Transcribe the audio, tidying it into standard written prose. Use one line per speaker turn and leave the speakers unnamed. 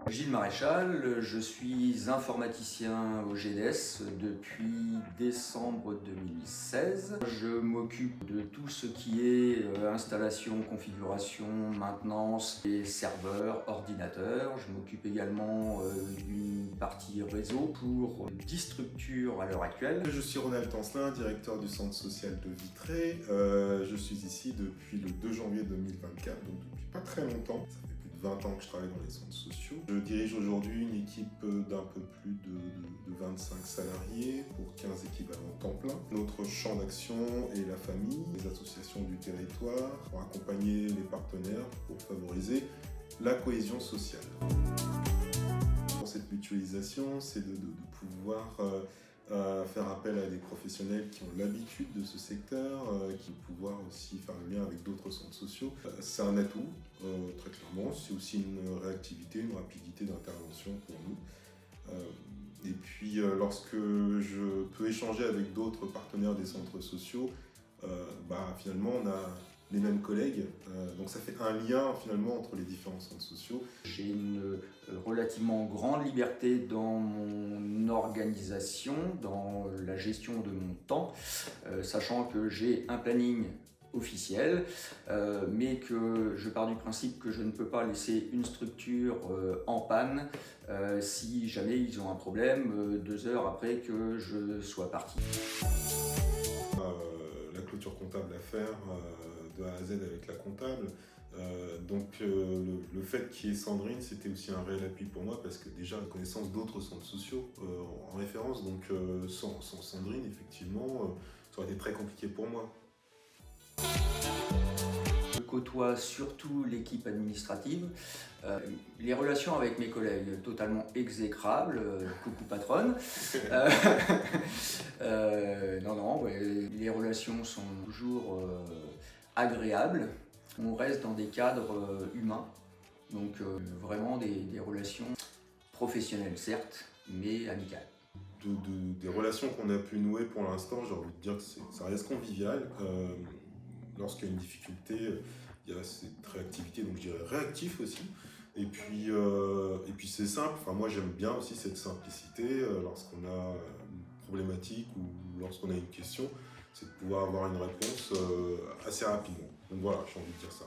Gilles Maréchal, je suis informaticien au GDS depuis décembre 2016. Je m'occupe de tout ce qui est installation, configuration, maintenance des serveurs, ordinateurs. Je m'occupe également d'une partie réseau pour 10 structures à l'heure actuelle.
Je suis Ronald Tancelin, directeur du centre social de Vitré. Je suis ici depuis le 2 janvier 2024, donc depuis pas très longtemps. Ça fait plus de 20 ans que je travaille dans les centres sociaux. Je dirige aujourd'hui une équipe d'un peu plus de 25 salariés pour 15 équivalents temps plein. Notre champ d'action est la famille, les associations du territoire, pour accompagner les partenaires, pour favoriser la cohésion sociale. Pour cette mutualisation, c'est de pouvoir faire appel à des professionnels qui ont l'habitude de ce secteur, qui vont pouvoir aussi faire le lien avec d'autres centres sociaux. C'est un atout, très clairement. C'est aussi une réactivité, une rapidité d'intervention pour nous. Et puis, lorsque je peux échanger avec d'autres partenaires des centres sociaux, finalement, on a les mêmes collègues, donc ça fait un lien finalement entre les différents centres sociaux.
J'ai une relativement grande liberté dans mon organisation, dans la gestion de mon temps, sachant que j'ai un planning officiel, mais que je pars du principe que je ne peux pas laisser une structure en panne si jamais ils ont un problème 2 heures après que je sois parti.
La clôture comptable à faire de A à Z avec la comptable. Le fait qu'il y ait Sandrine, c'était aussi un réel appui pour moi parce que déjà la connaissance d'autres centres sociaux en référence, donc sans Sandrine, effectivement, ça aurait été très compliqué pour moi.
Je côtoie surtout l'équipe administrative. Les relations avec mes collègues, totalement exécrables, coucou patronne. Les relations sont toujours agréables. On reste dans des cadres humains, donc vraiment des relations professionnelles certes, mais amicales.
Des relations qu'on a pu nouer pour l'instant, j'ai envie de dire que ça reste convivial. Lorsqu'il y a une difficulté, il y a cette réactivité, donc je dirais réactif aussi. Et puis c'est simple, moi j'aime bien aussi cette simplicité lorsqu'on a une problématique ou lorsqu'on a une question, c'est de pouvoir avoir une réponse assez rapidement. Donc voilà, j'ai envie de dire ça.